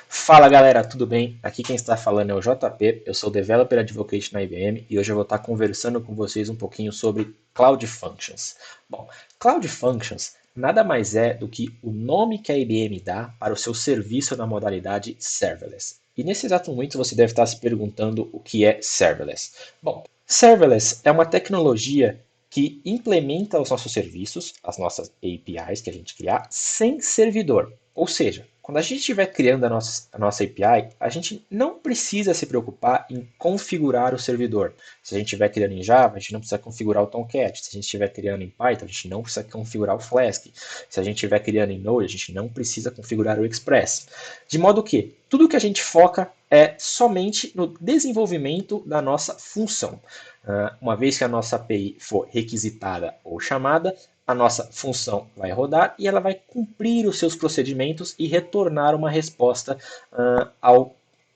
Fala galera, tudo bem? Aqui quem está falando é o JP, eu sou Developer Advocate na IBM e hoje eu vou estar conversando com vocês um pouquinho sobre Cloud Functions. Bom, Cloud Functions nada mais é do que o nome que a IBM dá para o seu serviço na modalidade serverless. E nesse exato momento você deve estar se perguntando o que é serverless. Bom, serverless é uma tecnologia que implementa os nossos serviços, as nossas APIs que a gente criar, sem servidor. Ou seja, quando a gente estiver criando a nossa API, a gente não precisa se preocupar em configurar o servidor. Se a gente estiver criando em Java, a gente não precisa configurar o Tomcat. Se a gente estiver criando em Python, a gente não precisa configurar o Flask. Se a gente estiver criando em Node, a gente não precisa configurar o Express. De modo que tudo que a gente foca é somente no desenvolvimento da nossa função. Uma vez que a nossa API for requisitada ou chamada, a nossa função vai rodar e ela vai cumprir os seus procedimentos e retornar uma resposta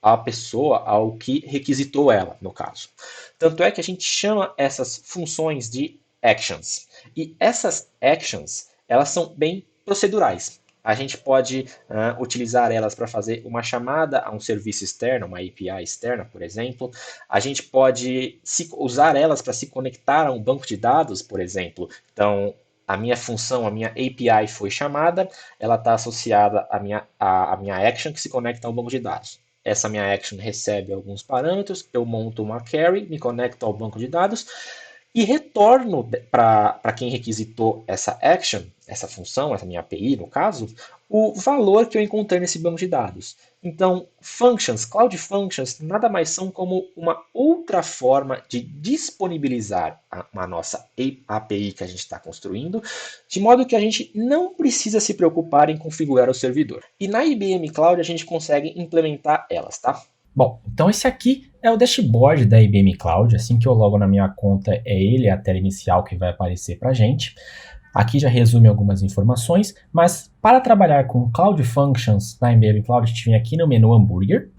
à pessoa, ao que requisitou ela, no caso. Tanto é que a gente chama essas funções de actions. E essas actions, elas são bem procedurais. A gente pode utilizar elas para fazer uma chamada a um serviço externo, uma API externa, por exemplo. A gente pode usar elas para se conectar a um banco de dados, por exemplo. Então, a minha função, a minha API foi chamada, ela está associada à minha action que se conecta ao banco de dados. Essa minha action recebe alguns parâmetros, eu monto uma query, me conecto ao banco de dados e retorno para quem requisitou essa action, essa função, essa minha API no caso, o valor que eu encontrei nesse banco de dados. Então, functions, Cloud Functions, nada mais são como uma outra forma de disponibilizar a nossa API que a gente está construindo, de modo que a gente não precisa se preocupar em configurar o servidor. E na IBM Cloud a gente consegue implementar elas, tá? Bom, então esse aqui é o dashboard da IBM Cloud. Assim que eu logo na minha conta, é ele, a tela inicial que vai aparecer para a gente. Aqui já resume algumas informações, mas para trabalhar com Cloud Functions na IBM Cloud, a gente vem aqui no menu Hambúrguer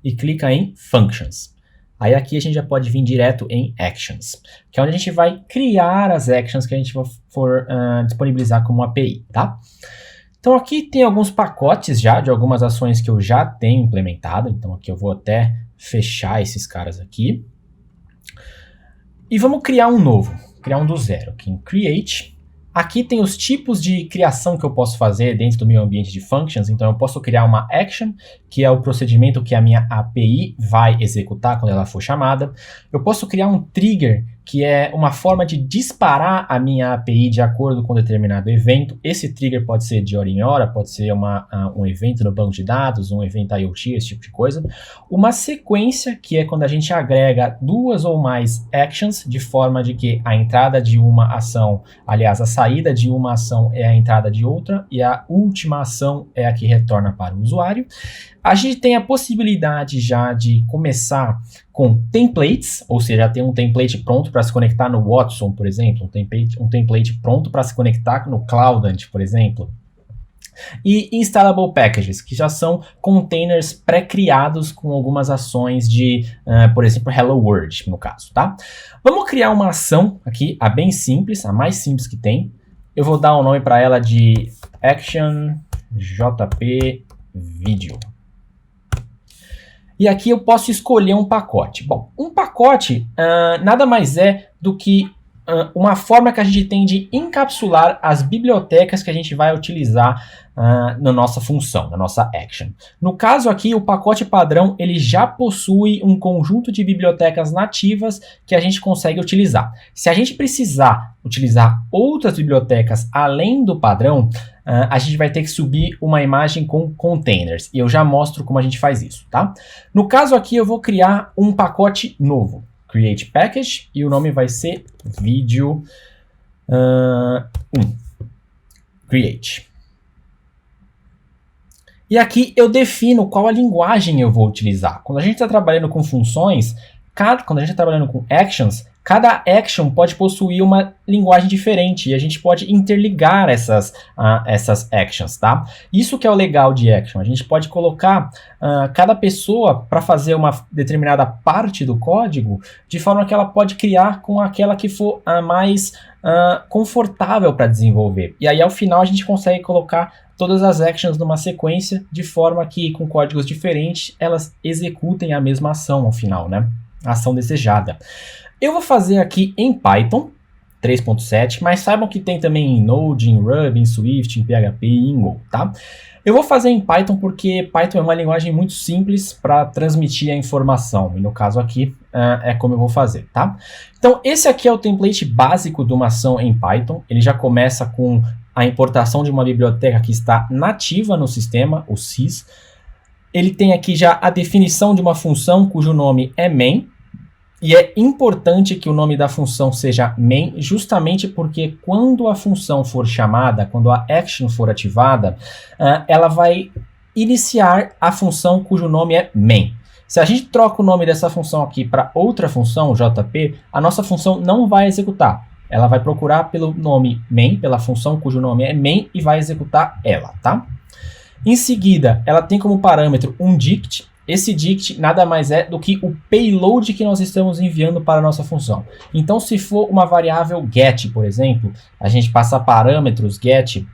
e clica em Functions. Aí aqui a gente já pode vir direto em Actions, que é onde a gente vai criar as actions que a gente for disponibilizar como API, tá? Então aqui tem alguns pacotes já de algumas ações que eu já tenho implementado. Então aqui eu vou até fechar esses caras aqui. E vamos criar um novo, criar um do zero, aqui em Create. Aqui tem os tipos de criação que eu posso fazer dentro do meu ambiente de functions. Então eu posso criar uma action, que é o procedimento que a minha API vai executar quando ela for chamada. Eu posso criar um trigger, que é uma forma de disparar a minha API de acordo com determinado evento. Esse trigger pode ser de hora em hora, pode ser um evento no banco de dados, um evento IoT, esse tipo de coisa. Uma sequência, que é quando a gente agrega duas ou mais actions, de forma de que a entrada de uma ação, aliás, a saída de uma ação é a entrada de outra, e a última ação é a que retorna para o usuário. A gente tem a possibilidade já de começar com templates, ou seja, tem um template pronto para se conectar no Watson, por exemplo, um template pronto para se conectar no Cloudant, por exemplo. E Installable Packages, que já são containers pré-criados com algumas ações de, por exemplo, Hello World, no caso, tá? Vamos criar uma ação aqui, a bem simples, a mais simples que tem. Eu vou dar um nome para ela de Action JP Video. E aqui eu posso escolher um pacote. Bom, um pacote nada mais é do que uma forma que a gente tem de encapsular as bibliotecas que a gente vai utilizar na nossa função, na nossa action. No caso aqui, o pacote padrão ele já possui um conjunto de bibliotecas nativas que a gente consegue utilizar. Se a gente precisar utilizar outras bibliotecas além do padrão, a gente vai ter que subir uma imagem com containers. E eu já mostro como a gente faz isso, tá? No caso aqui, eu vou criar um pacote novo. Create Package, e o nome vai ser Video 1. Create. E aqui eu defino qual a linguagem eu vou utilizar. Quando a gente está trabalhando com funções, quando a gente está trabalhando com actions, Cada action pode possuir uma linguagem diferente e a gente pode interligar essas actions, tá? Isso que é o legal de action. A gente pode colocar cada pessoa para fazer uma determinada parte do código de forma que ela pode criar com aquela que for a mais confortável para desenvolver. E aí, ao final, a gente consegue colocar todas as actions numa sequência de forma que, com códigos diferentes, elas executem a mesma ação ao final, né? A ação desejada. Eu vou fazer aqui em Python 3.7, mas saibam que tem também em Node, em Ruby, em Swift, em PHP e em Go, tá? Eu vou fazer em Python porque Python é uma linguagem muito simples para transmitir a informação, e no caso aqui é como eu vou fazer, tá? Então esse aqui é o template básico de uma ação em Python, ele já começa com a importação de uma biblioteca que está nativa no sistema, o sys. Ele tem aqui já a definição de uma função cujo nome é main, e é importante que o nome da função seja main, justamente porque quando a função for chamada, quando a action for ativada, ela vai iniciar a função cujo nome é main. Se a gente troca o nome dessa função aqui para outra função, JP, a nossa função não vai executar. Ela vai procurar pelo nome main, pela função cujo nome é main, e vai executar ela, tá? Em seguida, ela tem como parâmetro um dict. Esse dict nada mais é do que o payload que nós estamos enviando para a nossa função. Então, se for uma variável get, por exemplo, a gente passa parâmetros get,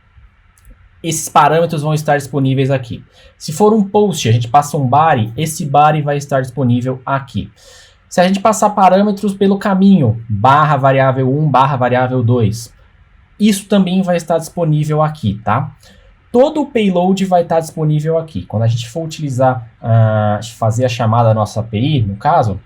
esses parâmetros vão estar disponíveis aqui. Se for um post, a gente passa um body, esse body vai estar disponível aqui. Se a gente passar parâmetros pelo caminho, barra variável 1, barra variável 2, isso também vai estar disponível aqui, tá? Todo o payload vai estar disponível aqui. Quando a gente for utilizar, fazer a chamada da nossa API, no caso,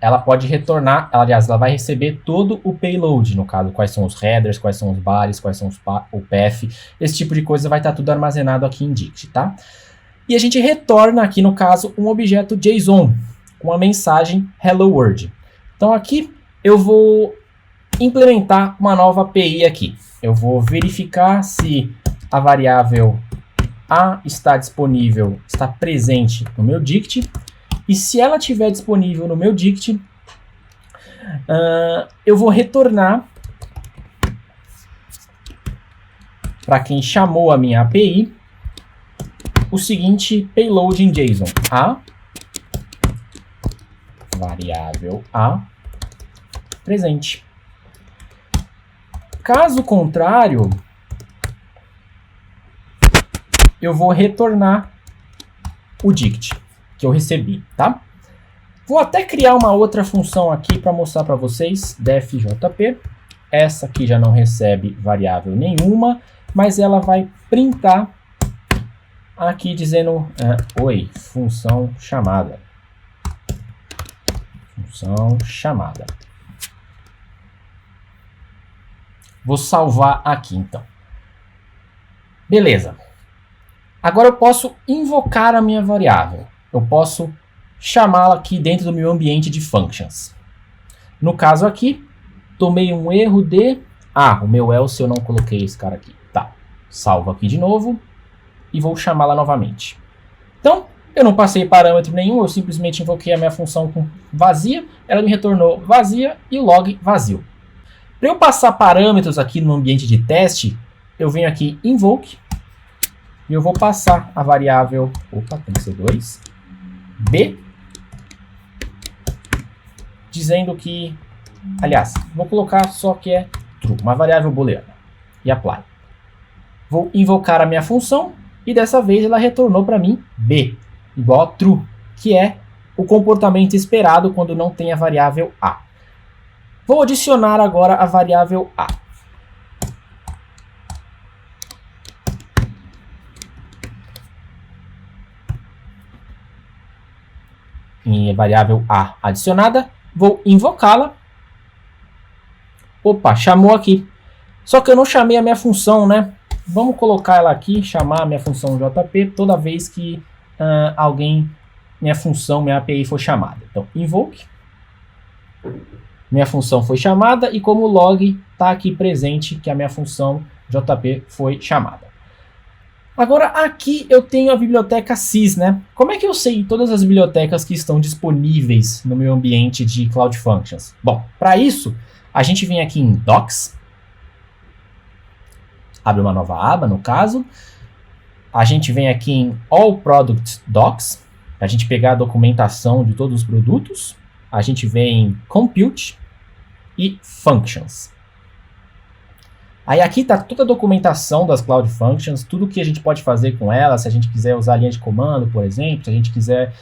ela pode retornar, aliás, ela vai receber todo o payload, no caso, quais são os headers, quais são os bodies, quais são o path, esse tipo de coisa vai estar tudo armazenado aqui em dict, tá? E a gente retorna aqui, no caso, um objeto JSON, com a mensagem Hello World. Então aqui eu vou implementar uma nova API aqui. Eu vou verificar se a variável A está disponível, está presente no meu dict, e se ela estiver disponível no meu dict, eu vou retornar para quem chamou a minha API o seguinte payload em JSON: A, variável A, presente. Caso contrário, eu vou retornar o dict que eu recebi, tá? Vou até criar uma outra função aqui para mostrar para vocês, defjp. Essa aqui já não recebe variável nenhuma, mas ela vai printar aqui dizendo oi, função chamada. Função chamada. Vou salvar aqui então. Beleza. Agora eu posso invocar a minha variável. Eu posso chamá-la aqui dentro do meu ambiente de functions. No caso aqui, tomei um erro de... o meu else eu não coloquei esse cara aqui. Tá, salvo aqui de novo e vou chamá-la novamente. Então, eu não passei parâmetro nenhum, eu simplesmente invoquei a minha função com vazia, ela me retornou vazia e o log vazio. Para eu passar parâmetros aqui no ambiente de teste, eu venho aqui invoke, e eu vou passar a variável, tem que ser 2, B, dizendo que, aliás, vou colocar só que é true, uma variável booleana, e apply. Vou invocar a minha função, e dessa vez ela retornou para mim B, igual a true, que é o comportamento esperado quando não tem a variável A. Vou adicionar agora a variável A. Em variável A adicionada, vou invocá-la. Opa, chamou aqui. Só que eu não chamei a minha função, né? Vamos colocar ela aqui, chamar a minha função JP toda vez que minha função, minha API for chamada. Então, invoke. Minha função foi chamada e como log está aqui presente que a minha função JP foi chamada. Agora aqui eu tenho a biblioteca sys, né? Como é que eu sei todas as bibliotecas que estão disponíveis no meu ambiente de Cloud Functions? Bom, para isso a gente vem aqui em Docs, abre uma nova aba no caso, a gente vem aqui em All Product Docs, para a gente pegar a documentação de todos os produtos, a gente vem em Compute e Functions. Aí aqui está toda a documentação das Cloud Functions, tudo que a gente pode fazer com elas, se a gente quiser usar a linha de comando, por exemplo, se a gente quiser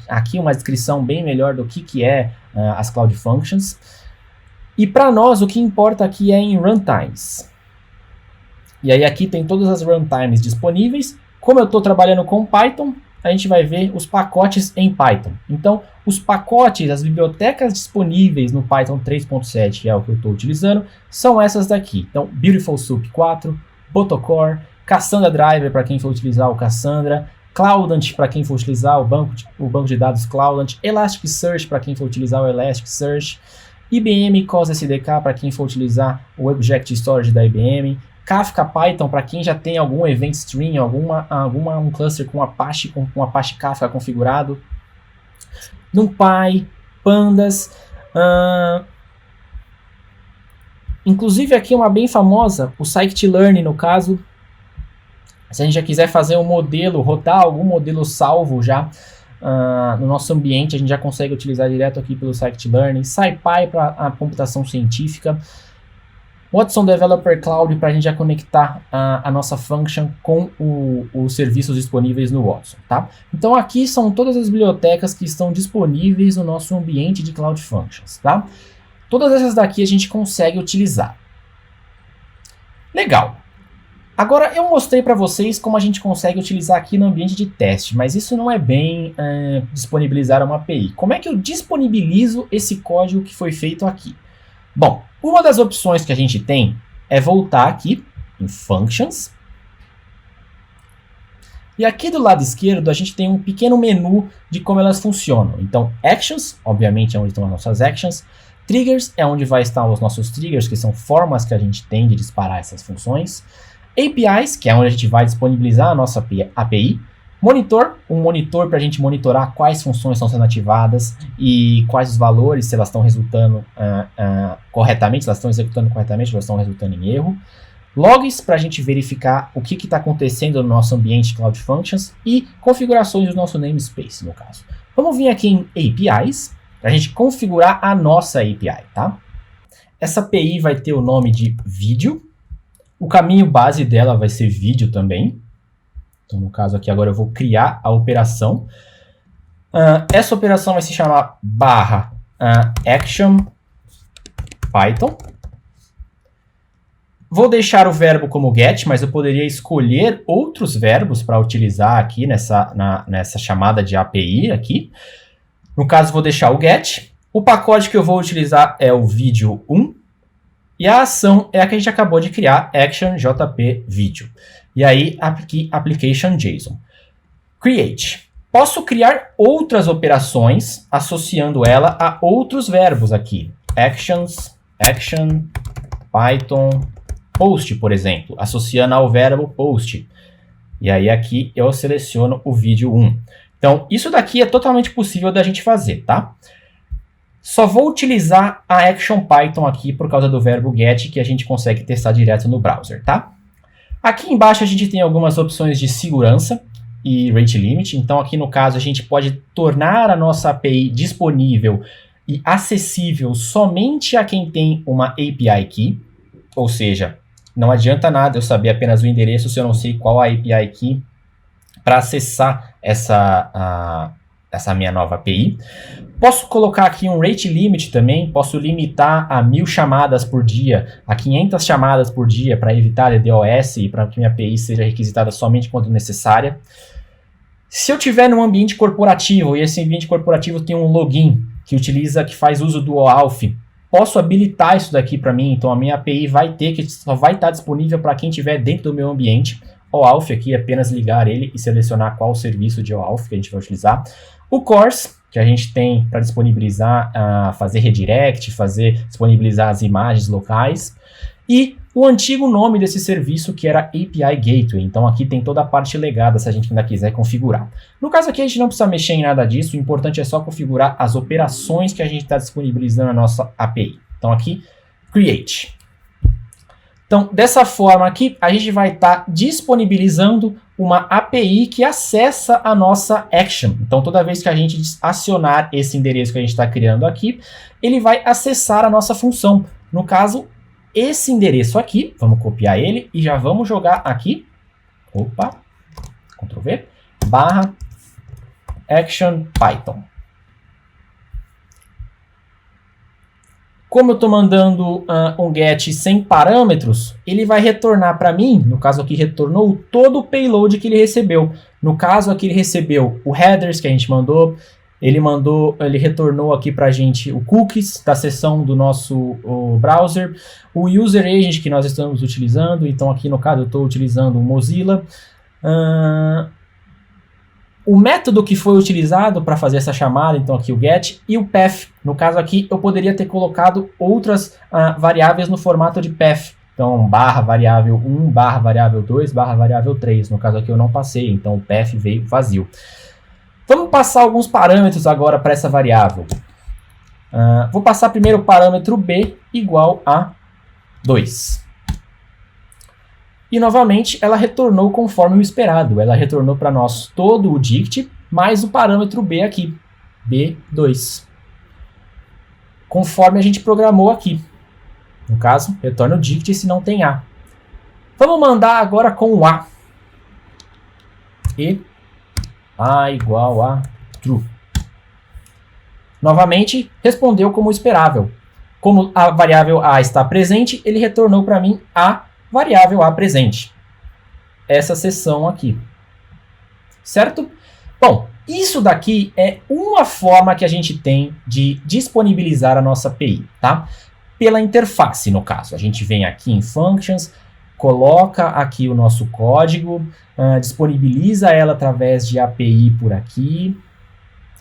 aqui uma descrição bem melhor do que é as Cloud Functions. E para nós o que importa aqui é em runtimes. E aí aqui tem todas as runtimes disponíveis. Como eu estou trabalhando com Python, a gente vai ver os pacotes em Python. Então, os pacotes, as bibliotecas disponíveis no Python 3.7, que é o que eu estou utilizando, são essas daqui. Então, Beautiful Soup 4, Botocore, Cassandra Driver para quem for utilizar o Cassandra, Cloudant para quem for utilizar o banco de dados Cloudant, Elasticsearch para quem for utilizar o Elasticsearch, IBM COS SDK para quem for utilizar o Object Storage da IBM, Kafka Python para quem já tem algum event stream, um cluster com Apache Kafka configurado, NumPy, Pandas, inclusive aqui uma bem famosa, o Scikit-learn no caso, se a gente já quiser fazer um modelo, rodar algum modelo salvo já no nosso ambiente, a gente já consegue utilizar direto aqui pelo Scikit-learn, SciPy para a computação científica, Watson Developer Cloud para a gente já conectar a nossa function com os serviços disponíveis no Watson, tá? Então aqui são todas as bibliotecas que estão disponíveis no nosso ambiente de Cloud Functions, tá? Todas essas daqui a gente consegue utilizar. Legal. Agora eu mostrei para vocês como a gente consegue utilizar aqui no ambiente de teste, mas isso não é bem disponibilizar uma API. Como é que eu disponibilizo esse código que foi feito aqui? Bom, uma das opções que a gente tem é voltar aqui em Functions. E aqui do lado esquerdo a gente tem um pequeno menu de como elas funcionam. Então, Actions, obviamente é onde estão as nossas Actions. Triggers é onde vai estar os nossos triggers, que são formas que a gente tem de disparar essas funções. APIs, que é onde a gente vai disponibilizar a nossa API. Monitor, um monitor para a gente monitorar quais funções estão sendo ativadas e quais os valores, se elas estão resultando corretamente, se elas estão executando corretamente, se elas estão resultando em erro. Logs, para a gente verificar o que está acontecendo no nosso ambiente de Cloud Functions e configurações do nosso namespace, no caso. Vamos vir aqui em APIs, para a gente configurar a nossa API, tá? Essa API vai ter o nome de vídeo, o caminho base dela vai ser vídeo também. Então, no caso aqui, agora eu vou criar a operação. Essa operação vai se chamar /action Python. Vou deixar o verbo como get, mas eu poderia escolher outros verbos para utilizar aqui nessa chamada de API aqui. No caso, vou deixar o get. O pacote que eu vou utilizar é o vídeo 1. E a ação é a que a gente acabou de criar, action jp video. E aí, aqui, application JSON. Create. Posso criar outras operações associando ela a outros verbos aqui. Actions, action, Python, post, por exemplo, associando ao verbo post. E aí aqui eu seleciono o vídeo 1. Então, isso daqui é totalmente possível da gente fazer, tá? Só vou utilizar a action Python aqui por causa do verbo get, que a gente consegue testar direto no browser, tá? Aqui embaixo a gente tem algumas opções de segurança e rate limit. Então aqui no caso a gente pode tornar a nossa API disponível e acessível somente a quem tem uma API key. Ou seja, não adianta nada eu saber apenas o endereço se eu não sei qual a API key para acessar essa minha nova API. Posso colocar aqui um rate limit também, posso limitar a 1000 chamadas por dia, a 500 chamadas por dia para evitar DDoS e para que minha API seja requisitada somente quando necessária. Se eu tiver num ambiente corporativo e esse ambiente corporativo tem um login que faz uso do OAuth, posso habilitar isso daqui para mim, então a minha API só vai estar disponível para quem estiver dentro do meu ambiente. OAuth aqui é apenas ligar ele e selecionar qual serviço de OAuth que a gente vai utilizar. O CORS, que a gente tem para disponibilizar, fazer redirect, disponibilizar as imagens locais. E o antigo nome desse serviço que era API Gateway. Então aqui tem toda a parte legada se a gente ainda quiser configurar. No caso aqui a gente não precisa mexer em nada disso, o importante é só configurar as operações que a gente está disponibilizando na nossa API. Então aqui, Create. Então, dessa forma aqui, a gente vai estar disponibilizando uma API que acessa a nossa action. Então, toda vez que a gente acionar esse endereço que a gente está criando aqui, ele vai acessar a nossa função. No caso, esse endereço aqui, vamos copiar ele e já vamos jogar aqui. Opa, Ctrl V, barra action Python. Como eu estou mandando um get sem parâmetros, ele vai retornar para mim, no caso aqui retornou todo o payload que ele recebeu. No caso aqui ele recebeu o headers que a gente mandou, ele retornou aqui para a gente o cookies da seção do nosso browser, o user agent que nós estamos utilizando, então aqui no caso eu estou utilizando o Mozilla. O método que foi utilizado para fazer essa chamada, então aqui o get, e o path. No caso aqui, eu poderia ter colocado outras variáveis no formato de path. Então, barra variável 1, barra variável 2, barra variável 3. No caso aqui eu não passei, então o path veio vazio. Vamos passar alguns parâmetros agora para essa variável. Vou passar primeiro o parâmetro b igual a 2. E novamente ela retornou conforme o esperado. Ela retornou para nós todo o dict mais o parâmetro b aqui, b2. Conforme a gente programou aqui. No caso, retorna o dict se não tem a. Vamos mandar agora com o a. E a igual a true. Novamente, respondeu como esperável. Como a variável a está presente, ele retornou para mim a variável a presente. Essa seção aqui. Certo? Bom, isso daqui é uma forma que a gente tem de disponibilizar a nossa API, tá? Pela interface, no caso. A gente vem aqui em Functions, coloca aqui o nosso código, disponibiliza ela através de API por aqui,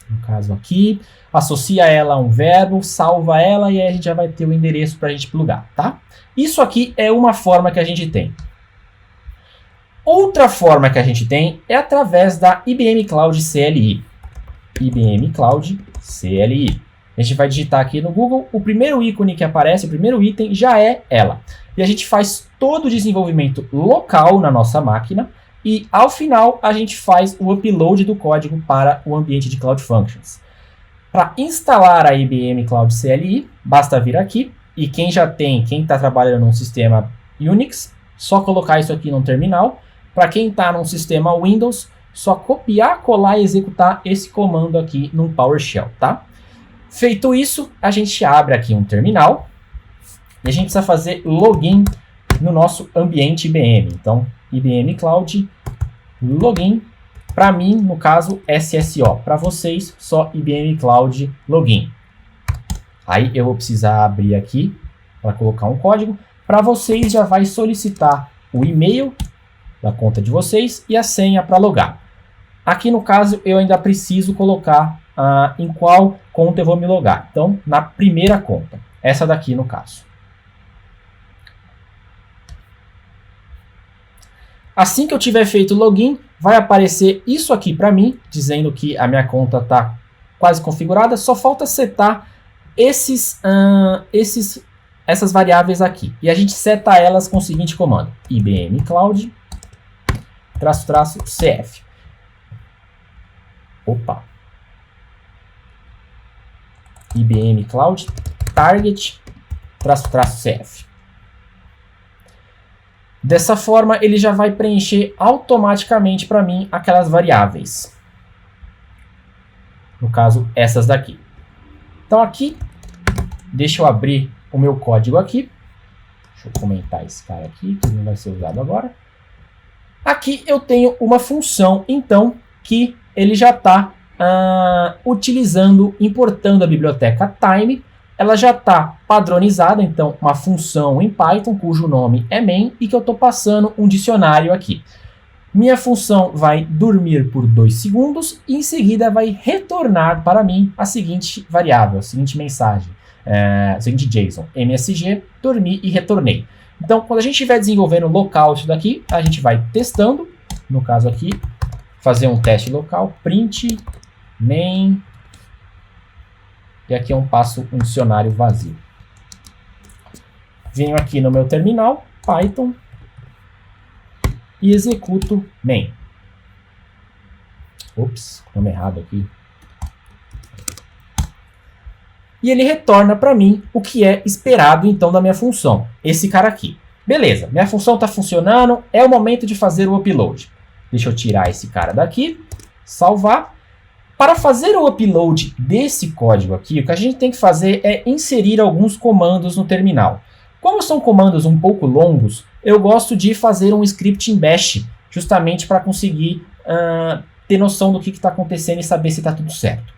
no caso aqui, associa ela a um verbo, salva ela e aí a gente já vai ter o endereço para a gente plugar, tá? Isso aqui é uma forma que a gente tem. Outra forma que a gente tem é através da IBM Cloud CLI. IBM Cloud CLI. A gente vai digitar aqui no Google, o primeiro ícone que aparece, o primeiro item já é ela. E a gente faz todo o desenvolvimento local na nossa máquina e ao final a gente faz o upload do código para o ambiente de Cloud Functions. Para instalar a IBM Cloud CLI, basta vir aqui e quem está trabalhando num sistema Unix, só colocar isso aqui no terminal. Para quem está num sistema Windows, só copiar, colar e executar esse comando aqui num PowerShell, tá? Feito isso, a gente abre aqui um terminal e a gente precisa fazer login no nosso ambiente IBM. Então, IBM Cloud, login. Para mim, no caso, SSO. Para vocês, só IBM Cloud Login. Aí eu vou precisar abrir aqui para colocar um código. Para vocês, já vai solicitar o e-mail da conta de vocês e a senha para logar. Aqui no caso, eu ainda preciso colocar em qual conta eu vou me logar. Então, na primeira conta. Essa daqui no caso. Assim que eu tiver feito o login, vai aparecer isso aqui para mim, dizendo que a minha conta está quase configurada. Só falta setar essas variáveis aqui. E a gente seta elas com o seguinte comando. IBM Cloud --cf. Opa. IBM Cloud target --cf. Dessa forma, ele já vai preencher automaticamente para mim aquelas variáveis. No caso, essas daqui. Então aqui, deixa eu abrir o meu código aqui. Deixa eu comentar esse cara aqui, que não vai ser usado agora. Aqui eu tenho uma função, então, que ele já está utilizando, importando a biblioteca time. Ela já está padronizada, então, uma função em Python, cujo nome é main, e que eu estou passando um dicionário aqui. Minha função vai dormir por 2 segundos e em seguida vai retornar para mim a seguinte variável, a seguinte mensagem, a seguinte JSON, msg, dormi e retornei. Então, quando a gente estiver desenvolvendo local isso daqui, a gente vai testando. No caso aqui, fazer um teste local, print main. E aqui eu passo um dicionário vazio. Venho aqui no meu terminal, Python, e executo main. Ops, nome errado aqui. E ele retorna para mim o que é esperado então da minha função. Esse cara aqui. Beleza, minha função está funcionando, é o momento de fazer o upload. Deixa eu tirar esse cara daqui, salvar. Para fazer o upload desse código aqui, o que a gente tem que fazer é inserir alguns comandos no terminal. Como são comandos um pouco longos, eu gosto de fazer um script em bash, justamente para conseguir ter noção do que está acontecendo e saber se está tudo certo.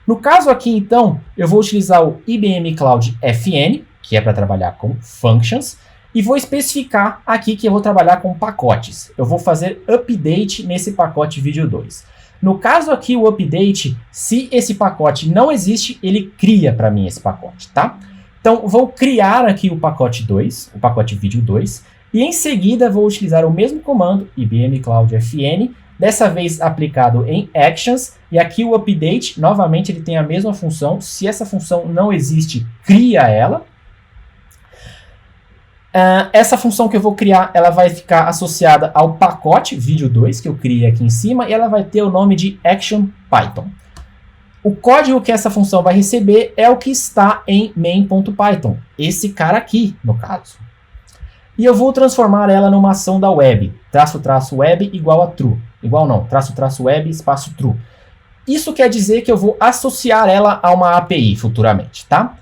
No caso aqui, então, eu vou utilizar o IBM Cloud FN, que é para trabalhar com functions, e vou especificar aqui que eu vou trabalhar com pacotes. Eu vou fazer update nesse pacote vídeo 2. No caso aqui, o update, se esse pacote não existe, ele cria para mim esse pacote, tá? Então, vou criar aqui o pacote 2, o pacote vídeo 2, e em seguida vou utilizar o mesmo comando, IBM Cloud FN, dessa vez aplicado em actions, e aqui o update, novamente, ele tem a mesma função. Se essa função não existe, cria ela. Essa função que eu vou criar, ela vai ficar associada ao pacote vídeo 2, que eu criei aqui em cima, e ela vai ter o nome de action Python. O código que essa função vai receber é o que está em main.python, esse cara aqui, no caso. E eu vou transformar ela numa ação da web, --web igual a true. Igual não, --web espaço true. Isso quer dizer que eu vou associar ela a uma API futuramente, tá?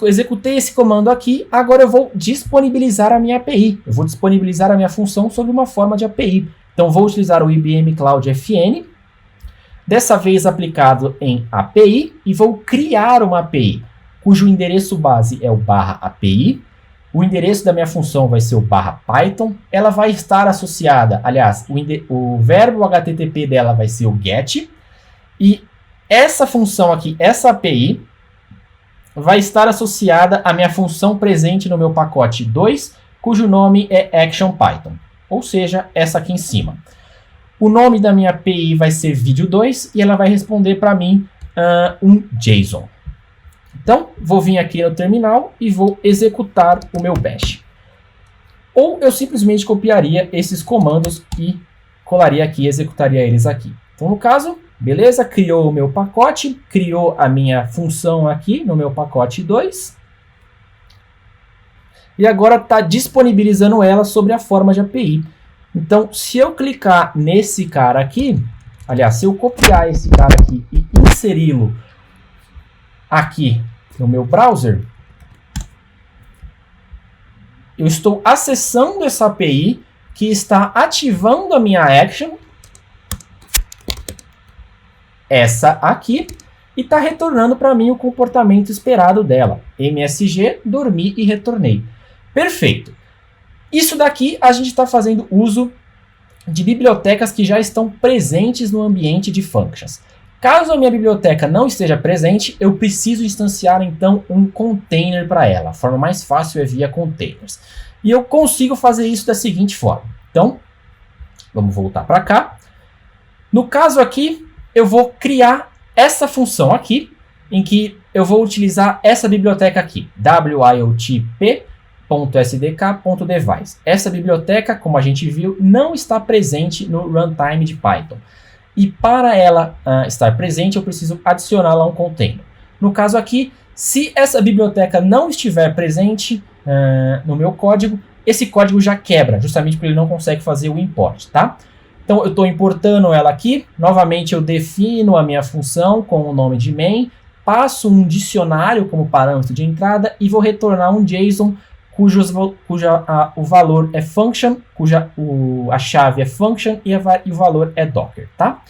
Executei esse comando aqui, agora eu vou disponibilizar a minha API. Eu vou disponibilizar a minha função sob uma forma de API. Então vou utilizar o IBM Cloud FN, dessa vez aplicado em API, e vou criar uma API, cujo endereço base é o /API. O endereço da minha função vai ser o /Python. Ela vai estar associada, aliás, o verbo HTTP dela vai ser o get. E essa função aqui, essa API, vai estar associada à minha função presente no meu pacote 2, cujo nome é ActionPython. Ou seja, essa aqui em cima. O nome da minha API vai ser vídeo2 e ela vai responder para mim um JSON. Então, vou vir aqui no terminal e vou executar o meu bash. Ou eu simplesmente copiaria esses comandos e colaria aqui e executaria eles aqui. Então, no caso, beleza, criou o meu pacote, criou a minha função aqui no meu pacote 2. E agora está disponibilizando ela sobre a forma de API. Então, se eu clicar nesse cara aqui, aliás, se eu copiar esse cara aqui e inseri-lo aqui no meu browser, eu estou acessando essa API que está ativando a minha action, essa aqui, e está retornando para mim o comportamento esperado dela. MSG, dormi e retornei. Perfeito. Isso daqui a gente está fazendo uso de bibliotecas que já estão presentes no ambiente de functions. Caso a minha biblioteca não esteja presente, eu preciso instanciar então um container para ela. A forma mais fácil é via containers. E eu consigo fazer isso da seguinte forma. Então, vamos voltar para cá. No caso aqui, eu vou criar essa função aqui, em que eu vou utilizar essa biblioteca aqui, wiltp.sdk.device. Essa biblioteca, como a gente viu, não está presente no runtime de Python. E para ela estar presente, eu preciso adicioná-la a um container. No caso aqui, se essa biblioteca não estiver presente no meu código, esse código já quebra, justamente porque ele não consegue fazer o import, tá? Então, eu estou importando ela aqui. Novamente, eu defino a minha função com o nome de main, passo um dicionário como parâmetro de entrada e vou retornar um JSON o valor é function, a chave é function e o valor é docker, tá?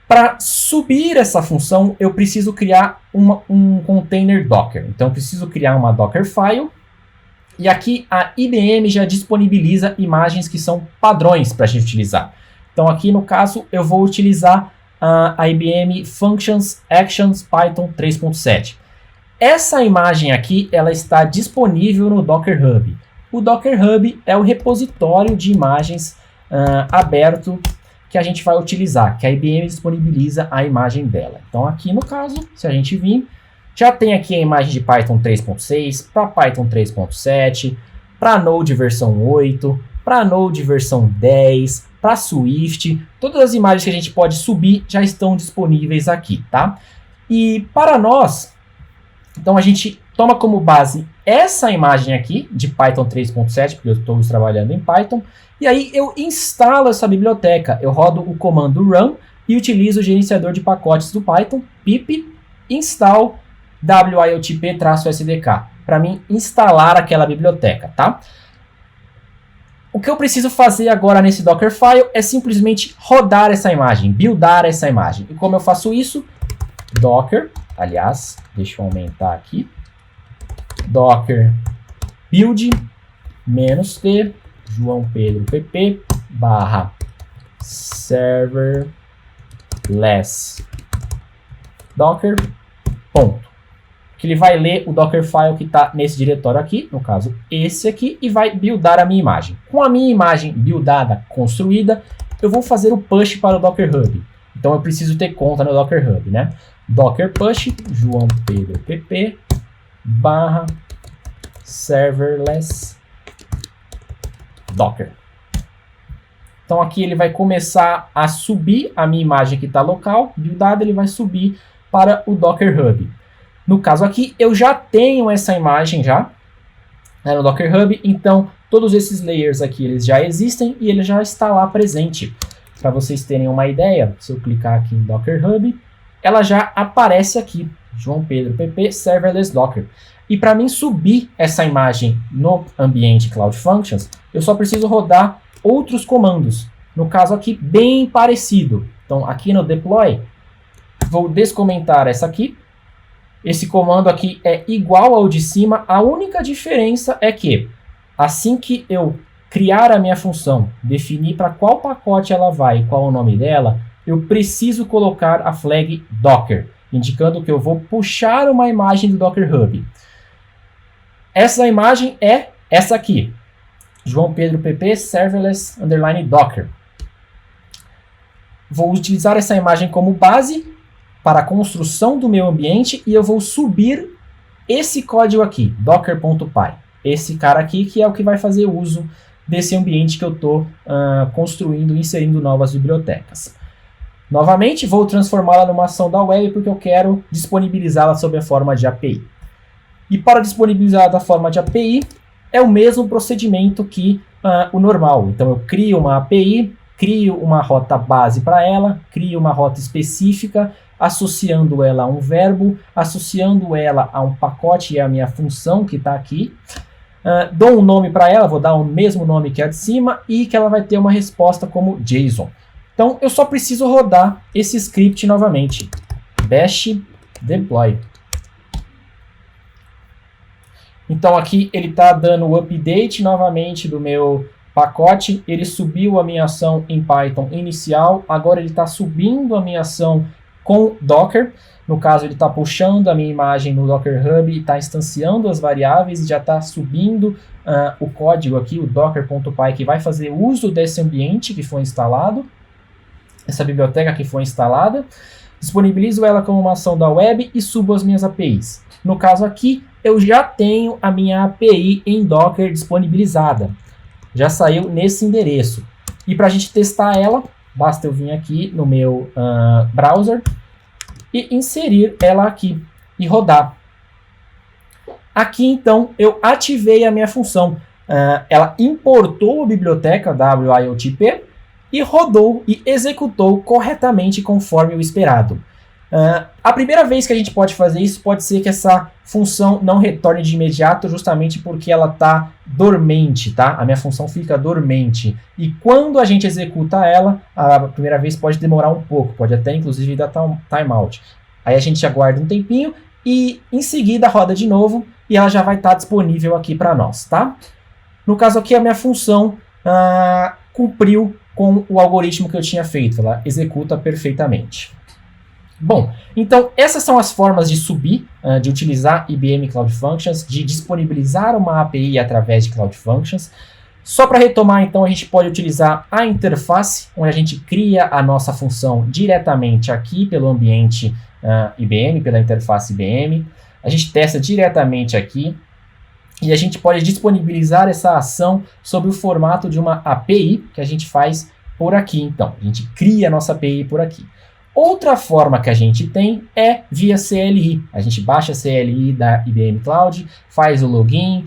Para subir essa função, eu preciso criar um container docker. Então, eu preciso criar uma dockerfile. E aqui a IBM já disponibiliza imagens que são padrões para a gente utilizar. Então, aqui no caso, eu vou utilizar a IBM Functions Actions Python 3.7. Essa imagem aqui, ela está disponível no Docker Hub. O Docker Hub é o repositório de imagens aberto que a gente vai utilizar, que a IBM disponibiliza a imagem dela. Então aqui no caso, se a gente vir, já tem aqui a imagem de Python 3.6, para Python 3.7, para Node versão 8, para Node versão 10, para Swift, todas as imagens que a gente pode subir já estão disponíveis aqui, tá? E para nós, então a gente toma como base essa imagem aqui de Python 3.7, porque eu estou trabalhando em Python, e aí eu instalo essa biblioteca, eu rodo o comando run e utilizo o gerenciador de pacotes do Python, pip install wiltp-sdk, para mim instalar aquela biblioteca, tá? O que eu preciso fazer agora nesse Dockerfile é simplesmente rodar essa imagem, buildar essa imagem. E como eu faço isso? Docker, aliás, deixa eu aumentar aqui, Docker build -t João Pedro pp barra serverless docker ponto. Que ele vai ler o Dockerfile que está nesse diretório aqui, no caso esse aqui, e vai buildar a minha imagem. Com a minha imagem buildada, construída, eu vou fazer o push para o Docker Hub. Então eu preciso ter conta no Docker Hub, né? Docker push João Pedro pp barra serverless docker. Então aqui ele vai começar a subir a minha imagem que está local, buildada, ele vai subir para o Docker Hub. No caso aqui, eu já tenho essa imagem já, né, no Docker Hub, então todos esses layers aqui eles já existem e ele já está lá presente. Para vocês terem uma ideia, se eu clicar aqui em Docker Hub, ela já aparece aqui, João Pedro pp serverless docker. E para mim subir essa imagem no ambiente Cloud Functions, eu só preciso rodar outros comandos. No caso aqui, bem parecido. Então aqui no deploy, vou descomentar essa aqui. Esse comando aqui é igual ao de cima, a única diferença é que assim que eu criar a minha função, definir para qual pacote ela vai e qual o nome dela, eu preciso colocar a flag Docker, indicando que eu vou puxar uma imagem do Docker Hub. Essa imagem é essa aqui, João Pedro pp serverless _docker. Vou utilizar essa imagem como base para a construção do meu ambiente e eu vou subir esse código aqui, docker.py. Esse cara aqui que é o que vai fazer uso desse ambiente que eu estou construindo, inserindo novas bibliotecas. Novamente, vou transformá-la numa ação da web porque eu quero disponibilizá-la sob a forma de API. E para disponibilizar da forma de API, é o mesmo procedimento que o normal. Então eu crio uma API, crio uma rota base para ela, crio uma rota específica, associando ela a um verbo, associando ela a um pacote e a minha função que está aqui. Dou um nome para ela, vou dar o mesmo nome que a de cima e que ela vai ter uma resposta como JSON. Então eu só preciso rodar esse script novamente. Bash deploy. Então aqui ele está dando o update novamente do meu pacote. Ele subiu a minha ação em Python inicial. Agora ele está subindo a minha ação com Docker. No caso, ele está puxando a minha imagem no Docker Hub e está instanciando as variáveis e já está subindo o código aqui, o docker.py, que vai fazer uso desse ambiente que foi instalado, essa biblioteca que foi instalada. Disponibilizo ela como uma ação da web e subo as minhas APIs. No caso aqui, eu já tenho a minha API em Docker disponibilizada. Já saiu nesse endereço. E para a gente testar ela, basta eu vir aqui no meu browser e inserir ela aqui e rodar. Aqui então eu ativei a minha função. Ela importou a biblioteca WIOTP e rodou e executou corretamente conforme o esperado. A primeira vez que a gente pode fazer isso pode ser que essa função não retorne de imediato, justamente porque ela está dormente, tá? A minha função fica dormente. E quando a gente executa ela, a primeira vez pode demorar um pouco, pode até inclusive dar timeout. Aí a gente aguarda um tempinho e em seguida roda de novo e ela já vai estar disponível aqui para nós, tá? No caso aqui a minha função cumpriu com o algoritmo que eu tinha feito, ela executa perfeitamente. Bom, então essas são as formas de subir, de utilizar IBM Cloud Functions, de disponibilizar uma API através de Cloud Functions. Só para retomar, então, a gente pode utilizar a interface, onde a gente cria a nossa função diretamente aqui pelo ambiente IBM, pela interface IBM. A gente testa diretamente aqui e a gente pode disponibilizar essa ação sob o formato de uma API que a gente faz por aqui. Então, a gente cria a nossa API por aqui. Outra forma que a gente tem é via CLI. A gente baixa a CLI da IBM Cloud, faz o login,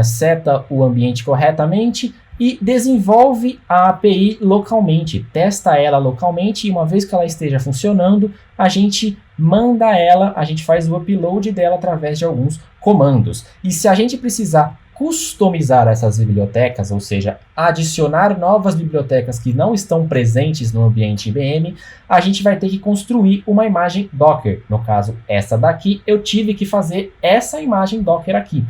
seta o ambiente corretamente e desenvolve a API localmente, testa ela localmente e uma vez que ela esteja funcionando, a gente manda ela, a gente faz o upload dela através de alguns comandos. E se a gente precisar customizar essas bibliotecas, ou seja, adicionar novas bibliotecas que não estão presentes no ambiente IBM, a gente vai ter que construir uma imagem Docker. No caso, essa daqui, eu tive que fazer essa imagem Docker aqui,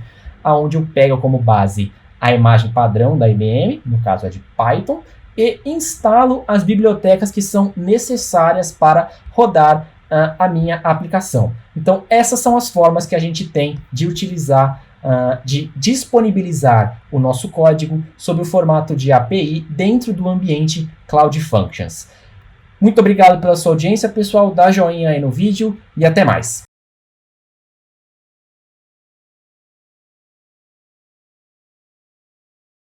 onde eu pego como base a imagem padrão da IBM, no caso é de Python, e instalo as bibliotecas que são necessárias para rodar a minha aplicação. Então, essas são as formas que a gente tem de utilizar de disponibilizar o nosso código sob o formato de API dentro do ambiente Cloud Functions. Muito obrigado pela sua audiência, pessoal. Dá joinha aí no vídeo e até mais.